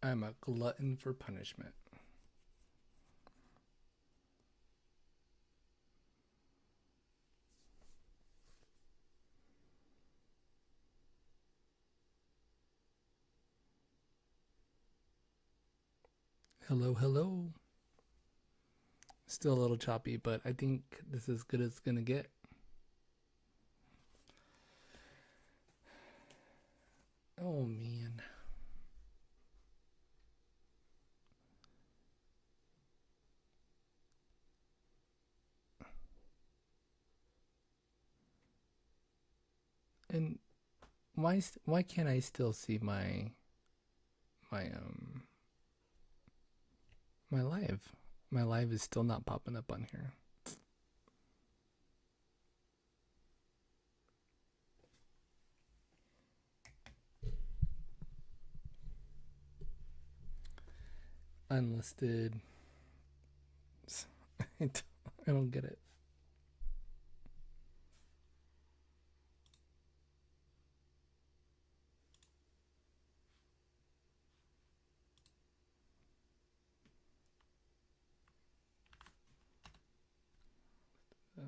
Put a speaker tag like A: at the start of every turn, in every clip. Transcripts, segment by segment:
A: I'm a glutton for punishment. Hello, hello. Still a little choppy, but I think this is as good as it's gonna get. Oh man. And why can't I still see my my live? My live is still not popping up on here. Unlisted. I don't get it. Yes.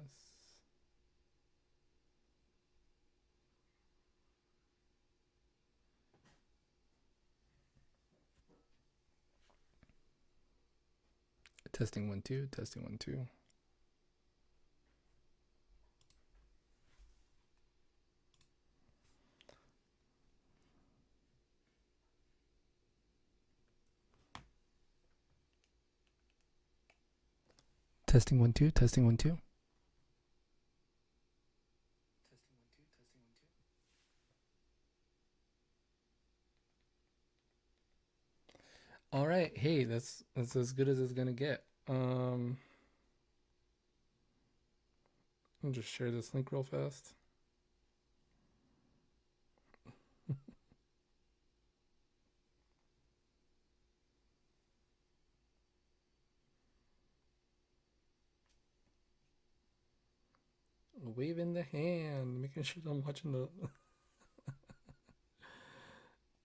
A: Testing 1 2. Testing 1 2. Testing 1 2. Testing 1 2. All right. Hey, that's as good as it's gonna get. I'll just share this link real fast. Waving the hand, making sure I'm watching the.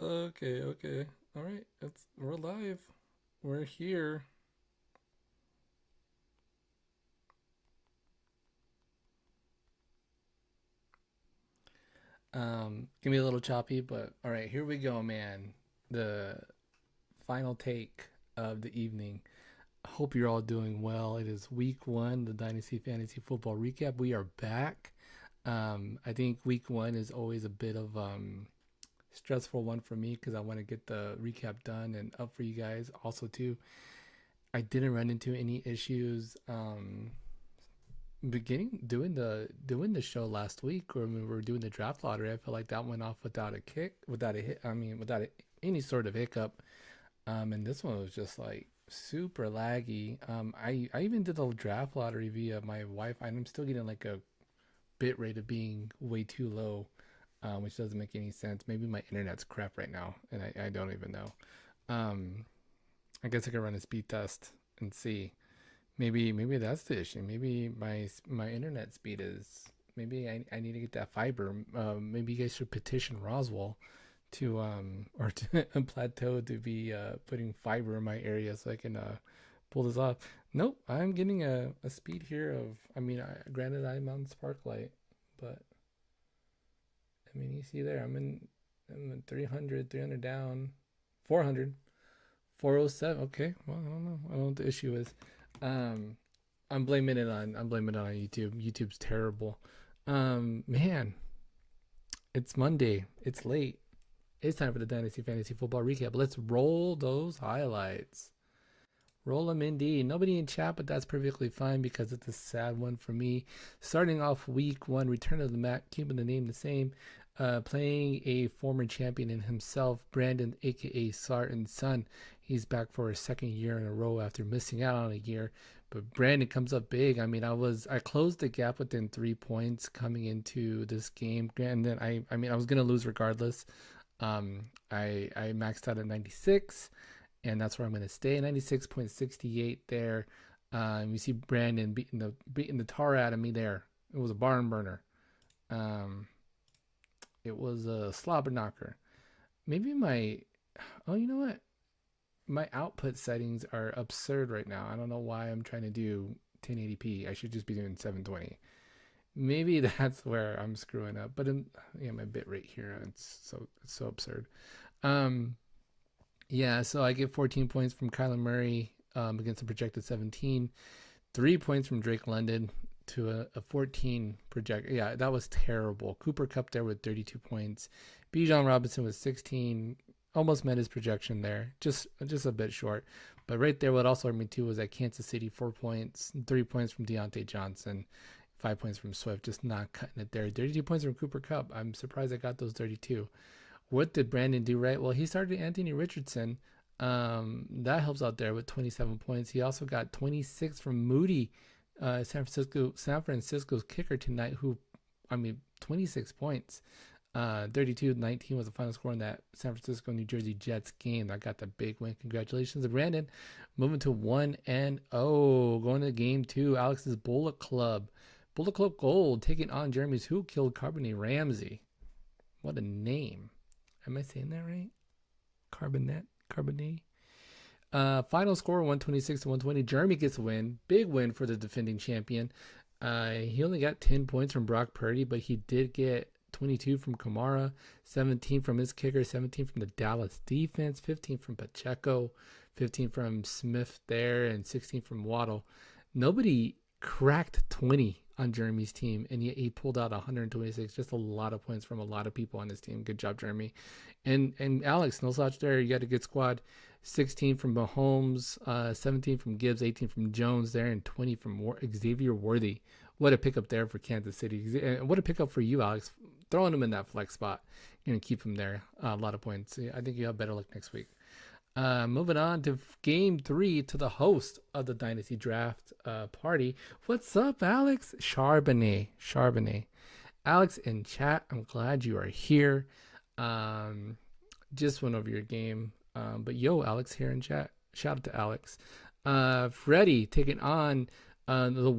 A: Okay, okay. All right. We're live. We're here. Gonna be a little choppy, but all right, here we go, man. The final take of the evening. I hope you're all doing well. It is week one, the Dynasty Fantasy Football Recap. We are back. I think week one is always a bit of stressful one for me because I want to get the recap done and up for you guys. Also, too, I didn't run into any issues beginning doing the show last week when we were doing the draft lottery. I feel like that went off without a kick, without a hit. I mean, without any sort of hiccup. And this one was just like super laggy. I even did the draft lottery via my Wi-Fi, and I'm still getting like a bit rate of being way too low, which doesn't make any sense. Maybe my internet's crap right now, and I don't even know. Um, I guess I could run a speed test and see. Maybe that's the issue. Maybe my internet speed is. Maybe I need to get that fiber. Maybe you guys should petition Roswell to or to Plateau to be putting fiber in my area so I can pull this off. Nope, I'm getting a speed here of. I mean, granted I'm on Sparklight, but I mean you see there I'm in 300 down, 400, 407. Okay, well I don't know what the issue is. Um, I'm blaming it on YouTube. YouTube's terrible. Man, it's Monday. It's late. It's time for the Dynasty Fantasy Football Recap. Let's roll those highlights. Roll them indeed. Nobody in chat, but that's perfectly fine because it's a sad one for me. Starting off week one, return of the Mac, keeping the name the same. Playing a former champion in himself, Brandon, aka Sarton's son. He's back for his second year in a row after missing out on a year. But Brandon comes up big. I mean, I closed the gap within 3 points coming into this game. And then I was gonna lose regardless. I maxed out at 96, and that's where I'm gonna stay. 96.68 there. You see Brandon beating the tar out of me there. It was a barn burner. Um, it was a slobber knocker. Maybe my. Oh, you know what? my output settings are absurd right now. I don't know why I'm trying to do 1080p. I should just be doing 720. Maybe that's where I'm screwing up. But yeah, my bit rate here, it's so absurd. Um, yeah, so I get 14 points from Kyler Murray against a projected 17. 3 points from Drake London to a 14 project. Yeah, that was terrible. Cooper Kupp there with 32 points. Bijan Robinson with 16. Almost met his projection there. Just a bit short. But right there, what also hurt me too was that Kansas City 4 points, 3 points from Deontay Johnson, 5 points from Swift. Just not cutting it there. 32 points from Cooper Kupp. I'm surprised I got those 32. What did Brandon do right? Well, he started Anthony Richardson. That helps out there with 27 points. He also got 26 from Moody, San Francisco's kicker tonight, who, 26 points. 32-19 was the final score in that San Francisco New Jersey Jets game. I got the big win. Congratulations to Brandon. Moving to 1-0. Going to game 2. Alex's Bullet Club. Bullet Club Gold taking on Jeremy's Who Killed Carbonet Ramsey. What a name. Am I saying that right? Carbonet? Final score 126-120. Jeremy gets a win. Big win for the defending champion. He only got 10 points from Brock Purdy, but he did get 22 from Kamara, 17 from his kicker, 17 from the Dallas defense, 15 from Pacheco, 15 from Smith there, and 16 from Waddle. Nobody cracked 20 on Jeremy's team, and yet he pulled out 126. Just a lot of points from a lot of people on his team. Good job, Jeremy. And Alex, no slouch there. You got a good squad. 16 from Mahomes, 17 from Gibbs, 18 from Jones there, and 20 from Xavier Worthy. What a pickup there for Kansas City. And what a pickup for you, Alex. Throwing him in that flex spot. You're going to keep him there. A lot of points. I think you have better luck next week. Moving on to game 3, to the host of the Dynasty Draft party. What's up, Alex? Charbonnet. Alex in chat, I'm glad you are here. Just went over your game. But yo, Alex here in chat. Shout out to Alex. Freddie taking on the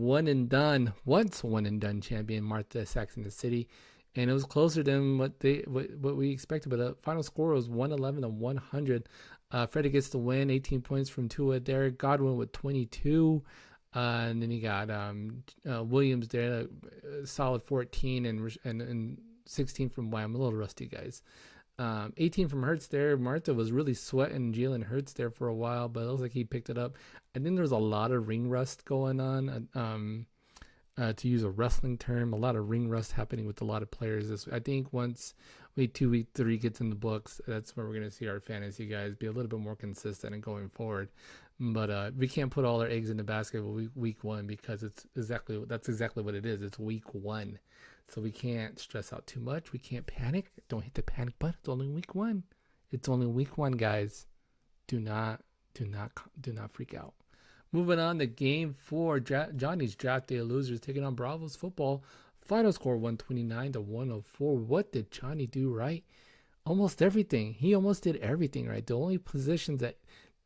A: once one and done champion Martha Saxon the City. And it was closer than what we expected, but the final score was 111-100. Freddie gets the win, 18 points from Tua there. Godwin with 22. And then you got Williams there, solid 14, and 16 from Wham. A little rusty, guys. 18 from Hurts there. Martha was really sweating Jalen Hurts there for a while, but it looks like he picked it up. I think there's a lot of ring rust going on. To use a wrestling term, a lot of ring rust happening with a lot of players. I think once week 2, week 3 gets in the books, that's where we're going to see our fantasy guys be a little bit more consistent and going forward. But we can't put all our eggs in the basket week 1 because that's exactly what it is. It's week 1. So we can't stress out too much. We can't panic. Don't hit the panic button. It's only week 1. It's only week 1, guys. Do not freak out. Moving on to game 4, Johnny's Draft Day of Losers taking on Bravos Football. Final score 129-104. What did Johnny do right? Almost everything. He almost did everything right. The only positions that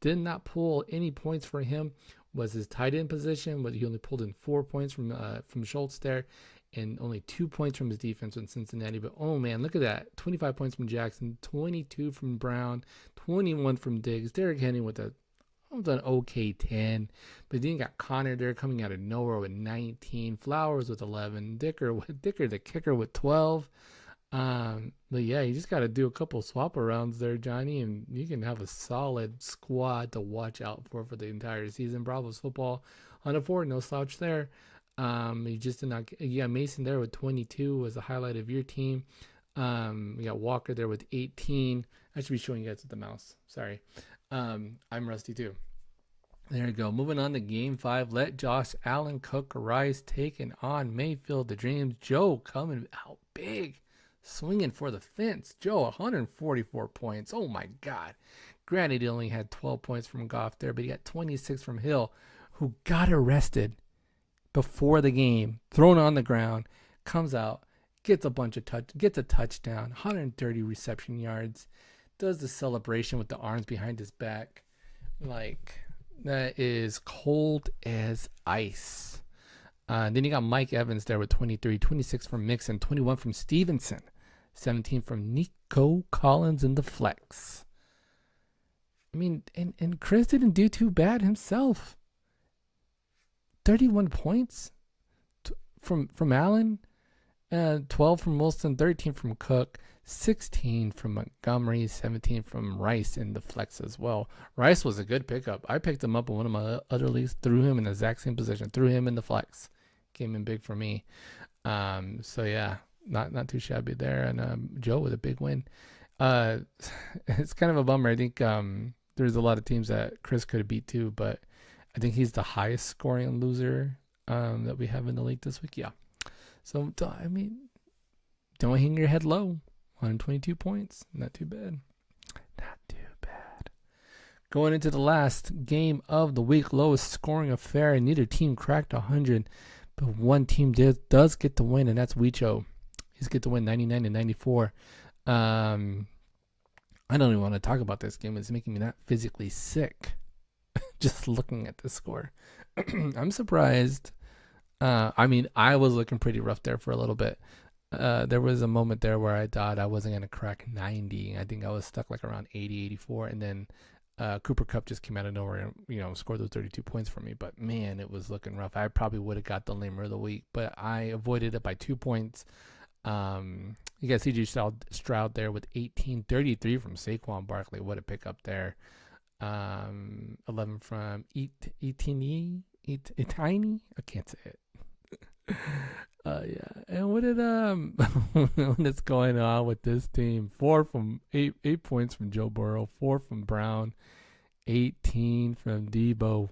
A: did not pull any points for him was his tight end position, but he only pulled in 4 points from Schultz there, and only 2 points from his defense in Cincinnati. But oh man, look at that. 25 points from Jackson, 22 from Brown, 21 from Diggs. Derrick Henry with an okay 10, but then you got Connor there coming out of nowhere with 19, Flowers with 11, Dicker the kicker with 12. But yeah, you just got to do a couple swap arounds there, Johnny, and you can have a solid squad to watch out for the entire season. Bravos Football on a 4, no slouch there. You just did not. You got Mason there with 22 was the highlight of your team. We got Walker there with 18. I should be showing you guys with the mouse. Sorry. I'm rusty too. There you go. Moving on to game 5. Let Josh Allen cook rice, taking on Mayfield the Dreams. Joe coming out big, swinging for the fence. Joe 144 points. Oh my God. Granted, he only had 12 points from Goff there, but he got 26 from Hill, who got arrested before the game, thrown on the ground, comes out, gets a touchdown, 130 reception yards. Does the celebration with the arms behind his back. Like, that is cold as ice. Then you got Mike Evans there with 23, 26 from Mixon, 21 from Stevenson, 17 from Nico Collins in the flex. I mean, and Chris didn't do too bad himself. 31 points from Allen, 12 from Wilson, 13 from Cook, 16 from Montgomery, 17 from Rice in the flex as well. Rice was a good pickup. I picked him up in one of my other leagues, threw him in the exact same position, threw him in the flex. Came in big for me. So yeah, not too shabby there. And Joe with a big win. Uh, it's kind of a bummer. I think there's a lot of teams that Chris could have beat too, but I think he's the highest scoring loser that we have in the league this week. Yeah. So I mean, don't hang your head low. 122 points, not too bad. Not too bad. Going into the last game of the week, lowest scoring affair. Neither team cracked 100, but one team does get the win, and that's Weicho. He's get to win 99 and 94. I don't even want to talk about this game. It's making me not physically sick just looking at the score. I'm surprised. I mean, I was looking pretty rough there for a little bit. There was a moment there where I thought I wasn't going to crack 90. I think I was stuck like around 80, 84. And then Cooper Kupp just came out of nowhere and, scored those 32 points for me. But, man, it was looking rough. I probably would have got the lamer of the week, but I avoided it by 2 points. You got C.J. Stroud there with 18-33 from Saquon Barkley. What a pickup there. 11 from Etini. I can't say it. Yeah. And what did what is going on with this team? 8 points from Joe Burrow, 4 from Brown, 18 from Debo.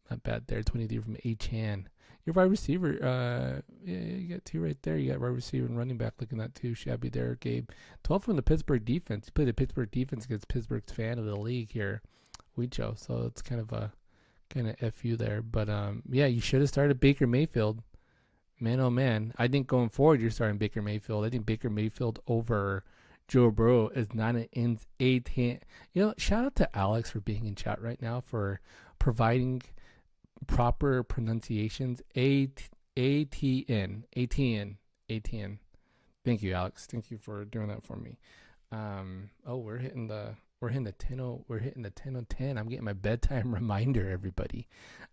A: Not bad there. 23 from Achan. Your wide receiver, yeah, you got 2 right there. You got wide receiver and running back looking not too shabby there, Gabe. 12 from the Pittsburgh defense. You play the Pittsburgh defense against Pittsburgh's fan of the league here, Weicho. So it's kind of FU there. But yeah, you should have started Baker Mayfield. Man, oh man. I think going forward, you're starting Baker Mayfield. I think Baker Mayfield over Joe Burrow is not an 8-hand. Shout out to Alex for being in chat right now, for providing proper pronunciations. ATN. Thank you, Alex. Thank you for doing that for me. We're hitting the 10:10. I'm getting my bedtime reminder, everybody.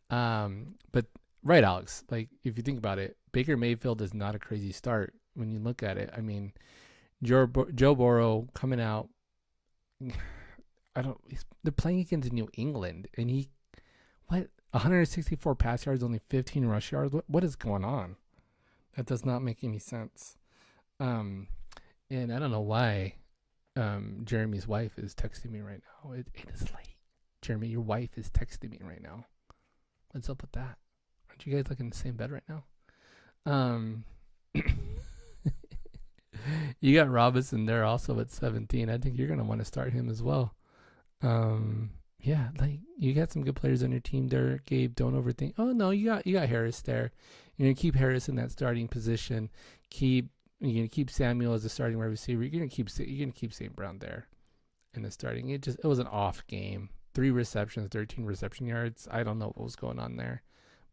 A: But right, Alex. Like, if you think about it, Baker Mayfield is not a crazy start when you look at it. I mean, Joe Burrow coming out. They're playing against New England, and 164 pass yards, only 15 rush yards. What is going on? That does not make any sense. And I don't know why. Jeremy's wife is texting me right now. It is late. Jeremy, your wife is texting me right now. What's up with that? Aren't you guys like in the same bed right now? You got Robinson there also at 17. I think you're gonna want to start him as well. Yeah, like, you got some good players on your team there, Gabe. Don't overthink. Oh no, you got Harris there. You're gonna keep Harris in that starting position. You're gonna keep Samuel as a starting wide receiver. You're gonna keep St. Brown there in the starting. It was an off game. 3 receptions, 13 reception yards. I don't know what was going on there,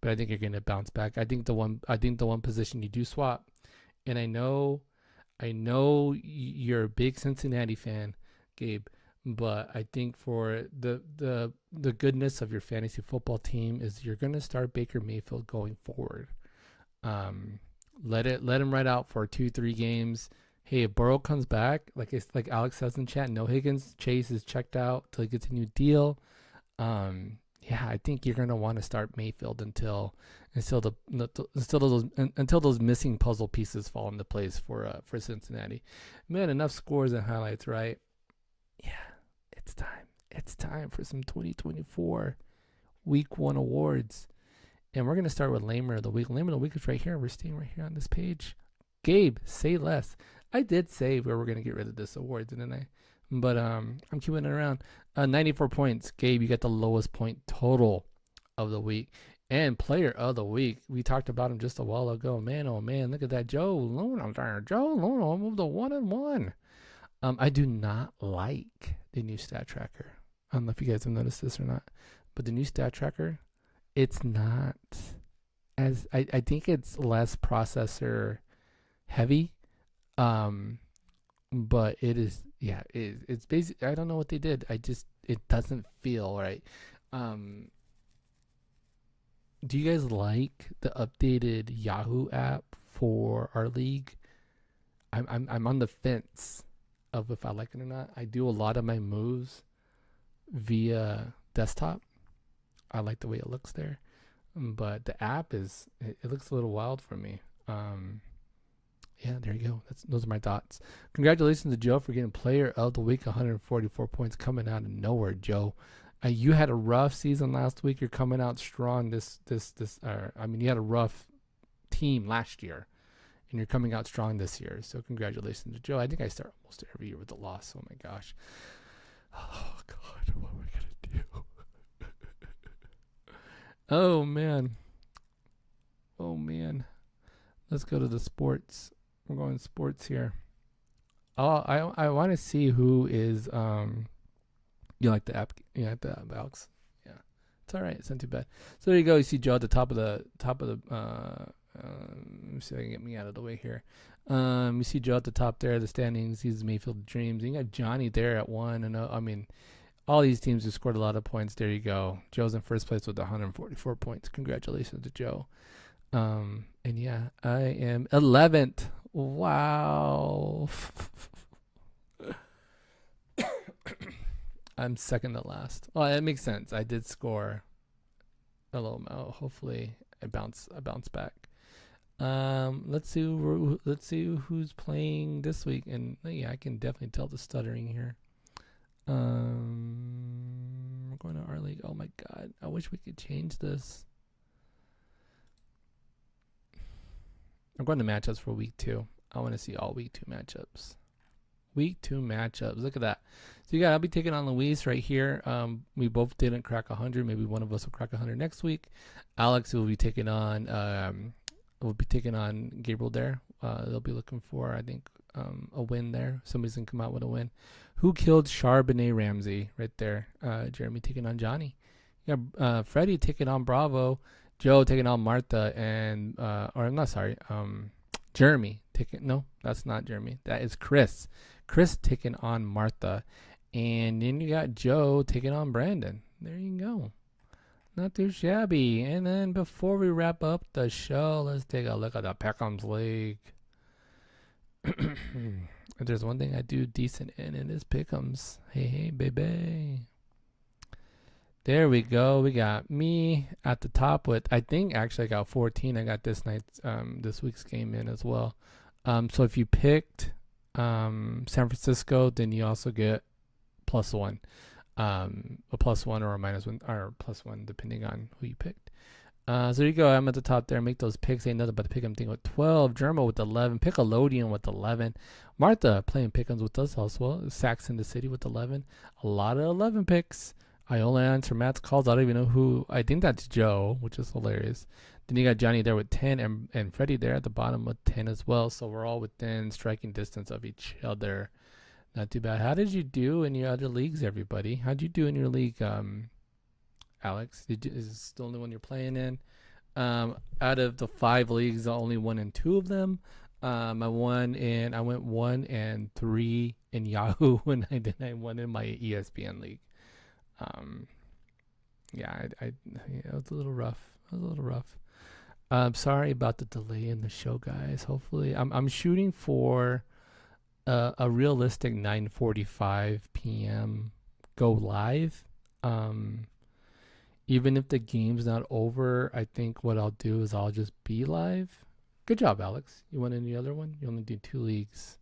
A: but I think you're gonna bounce back. I think the one position you do swap, and I know you're a big Cincinnati fan, Gabe, but I think for the goodness of your fantasy football team is you're gonna start Baker Mayfield going forward. Let him ride out for 2-3 games. Hey, if Burrow comes back, like Alex says in chat, no Higgins, Chase is checked out till he gets a new deal. Yeah, I think you're gonna want to start Mayfield until those missing puzzle pieces fall into place for Cincinnati. Man, enough scores and highlights, right? Yeah, it's time. It's time for some 2024 Week 1 awards. And we're going to start with Lamer of the Week. Lamer of the Week is right here. We're staying right here on this page. Gabe, say less. I did say we were going to get rid of this award, didn't I? But I'm keeping it around. 94 points. Gabe, you got the lowest point total of the week. And player of the week. We talked about him just a while ago. Man, oh man, look at that. Joe Luna there. Joe Luna moved to 1-1. I do not like the new stat tracker. I don't know if you guys have noticed this or not. But the new stat tracker, it's not as I think it's less processor heavy, but it is, yeah, it's basic. I don't know what they did. It doesn't feel right. Um, do you guys like the updated Yahoo app for our league? I'm on the fence of if I like it or not. I do a lot of my moves via desktop. I like the way it looks there, but the app it looks a little wild for me. Um, yeah, there you go. Those are my thoughts. Congratulations to Joe for getting Player of the Week, 144 points coming out of nowhere, Joe. You had a rough season last week. You're coming out strong you had a rough team last year, and you're coming out strong this year. So congratulations to Joe. I think I start almost every year with a loss. Oh my gosh. Oh God, what am I gonna do? Oh man. Oh man. Let's go to the sports. We're going sports here. Oh, I want to see who is you like the app? You like the app, Alex? Yeah, it's all right. It's not too bad. So there you go. You see Joe at the top of the let me see if I can get me out of the way here. You see Joe at the top there, the standings. He's Mayfield Dreams. And you got Johnny there at 1. And I mean, all these teams have scored a lot of points. There you go. Joe's in first place with 144 points. Congratulations to Joe. And yeah, I am 11th. Wow. I'm second to last. Well, that makes sense. I did score a little amount. Hopefully, I bounce back. Let's see who's playing this week. And yeah, I can definitely tell the stuttering here. We're going to our league. Oh my God, I wish we could change this. I'm going to matchups for week 2. I want to see all week 2 matchups. Week 2 matchups. Look at that. So I'll be taking on Luis right here. We both didn't crack 100. Maybe one of us will crack 100 next week. Alex will be taking on Gabriel there. They'll be looking for, I think, a win there. Somebody's gonna come out with a win. Who killed Charbonnet Ramsey right there? Jeremy taking on Johnny. Yeah, Freddie taking on Bravo. Joe taking on Martha and Jeremy taking, no, that's not Jeremy. That is Chris. Chris taking on Martha. And then you got Joe taking on Brandon. There you go. Not too shabby. And then before we wrap up the show, let's take a look at the Peckham's League. If there's one thing I do decent in, it is Pick'ems. Hey, baby. There we go. We got me at the top with, I think actually I got 14. I got this week's game in as well. So if you picked San Francisco, then you also get +1. A +1 or a -1 or +1 depending on who you picked. So there you go. I'm at the top there. Make those picks. Ain't nothing but the pick'em thing with 12. Germa with 11. Pickalodian with 11. Martha playing pick'ems with us also. Saxon the City with 11. A lot of 11 picks. I only answer Matt's calls. I don't even know who. I think that's Joe, which is hilarious. Then you got Johnny there with 10 and Freddie there at the bottom with 10 as well. So we're all within striking distance of each other. Not too bad. How did you do in your other leagues, everybody? How'd you do in your league, Alex? Is this the only one you're playing in? Out of the 5 leagues, I only won in 2 of them. I went 1 and 3 in Yahoo, and I won in my ESPN league. It was a little rough. Sorry about the delay in the show, guys. Hopefully, I'm shooting for a realistic 9:45 p.m. go live. Even if the game's not over, I think what I'll do is I'll just be live. Good job, Alex. You won any other one? You only did 2 leagues.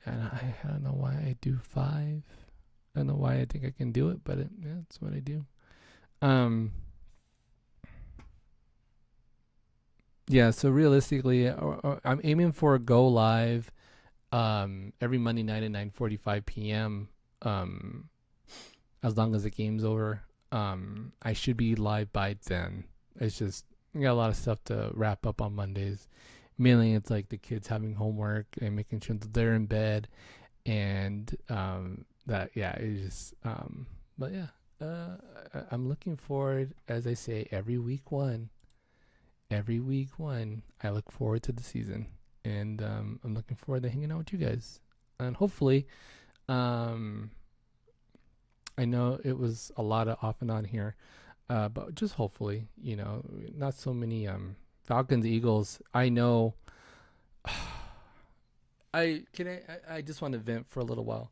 A: And I don't know why I do 5. I don't know why I think I can do it, but that's what I do. Yeah, so realistically, I'm aiming for a go live every Monday night at 9:45 p.m. As long as the game's over. I should be live by then. It's just, I got a lot of stuff to wrap up on Mondays. Mainly it's like the kids having homework and making sure that they're in bed. And it's just, but yeah, I'm looking forward, as I say, every week one, I look forward to the season. and I'm looking forward to hanging out with you guys. And hopefully, um, I know it was a lot of off and on here, but just hopefully, not so many Falcons Eagles. I know. I just want to vent for a little while.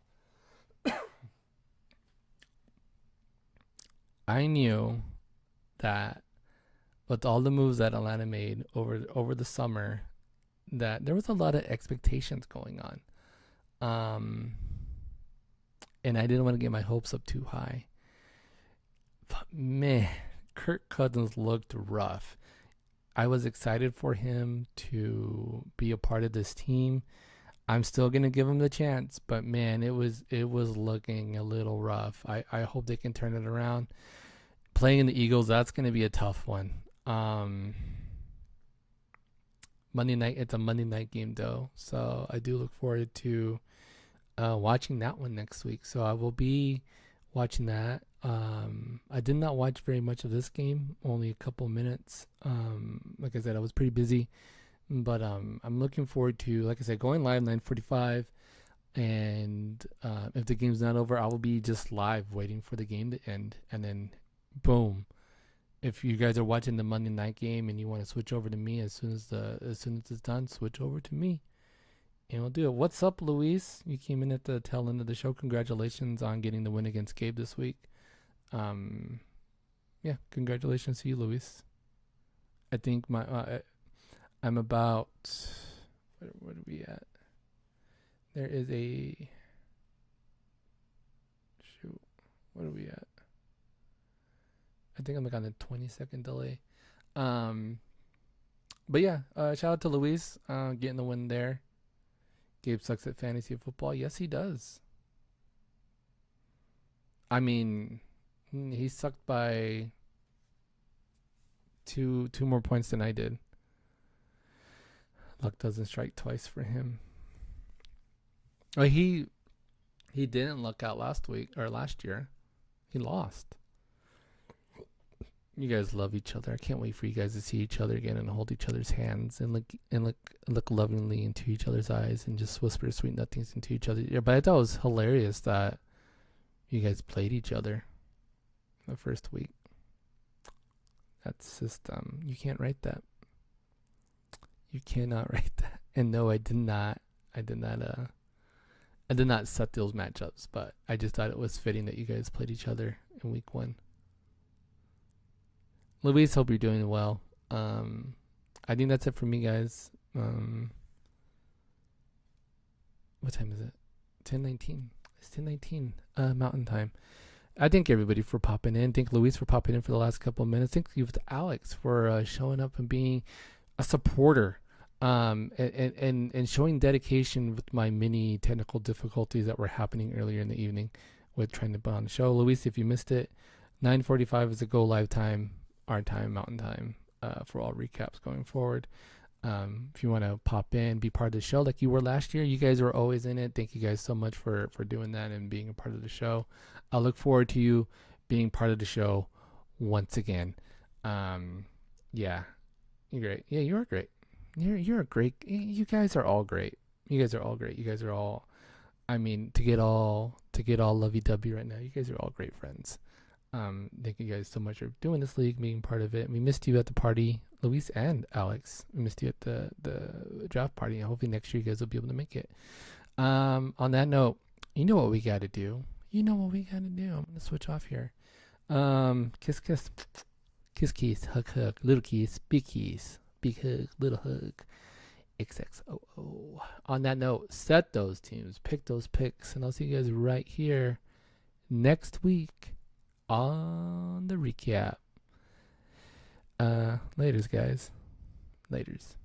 A: I knew that with all the moves that Atlanta made over the summer, that there was a lot of expectations going on. Um, and I didn't want to get my hopes up too high. But man, Kirk Cousins looked rough. I was excited for him to be a part of this team. I'm still gonna give him the chance, but man, it was looking a little rough. I hope they can turn it around. Playing the Eagles, that's gonna be a tough one. Monday night, it's a Monday night game though, so I do look forward to watching that one next week. So I will be watching that. I did not watch very much of this game, only a couple minutes. Like I said, I was pretty busy, but I'm looking forward to, like I said, going live 9:45. And if the game's not over, I will be just live waiting for the game to end, and then boom. If you guys are watching the Monday night game and you want to switch over to me as soon as it's done, switch over to me, and we'll do it. What's up, Luis? You came in at the tail end of the show. Congratulations on getting the win against Gabe this week. Yeah, congratulations to you, Luis. I think I'm about. What are we at? There is a. Shoot, what are we at? I think I'm like on a 20-second delay. But yeah, shout out to Luis getting the win there. Gabe sucks at fantasy football. Yes, he does. I mean, he sucked by two more points than I did. Luck doesn't strike twice for him. Oh, he didn't luck out last year. He lost. You guys love each other. I can't wait for you guys to see each other again and hold each other's hands and look lovingly into each other's eyes and just whisper sweet nothings into each other. Yeah, but I thought it was hilarious that you guys played each other the first week. That's just you can't write that. You cannot write that. And no, I did not set those matchups, but I just thought it was fitting that you guys played each other in week 1. Luis, hope you're doing well. I think that's it for me, guys. What time is it? 10:19. It's 10:19 Mountain Time. I thank everybody for popping in. Thank Luis for popping in for the last couple of minutes. Thank you to Alex for showing up and being a supporter. And showing dedication with my mini technical difficulties that were happening earlier in the evening with trying to put on the show. Luis, if you missed it, 9:45 is the go live time, our time, Mountain Time, for all recaps going forward. If you want to pop in, be part of the show like you were last year, you guys were always in it. Thank you guys so much for doing that and being a part of the show. I look forward to you being part of the show once again. Yeah, you're great. Yeah, you are great. You're a great. You guys are all great. You guys are all great. You guys are all. I mean, to get all lovey-dovey right now, you guys are all great friends. Thank you guys so much for doing this league, being part of it. We missed you at the party, Luis and Alex. We missed you at the draft party, and hopefully next year you guys will be able to make it. On that note, you know what we got to do. I'm gonna switch off here. Kiss, hug, little kiss, big hug, little hug. XXOO. On that note, set those teams, pick those picks, and I'll see you guys right here next week on the recap. Laters, guys. Laters.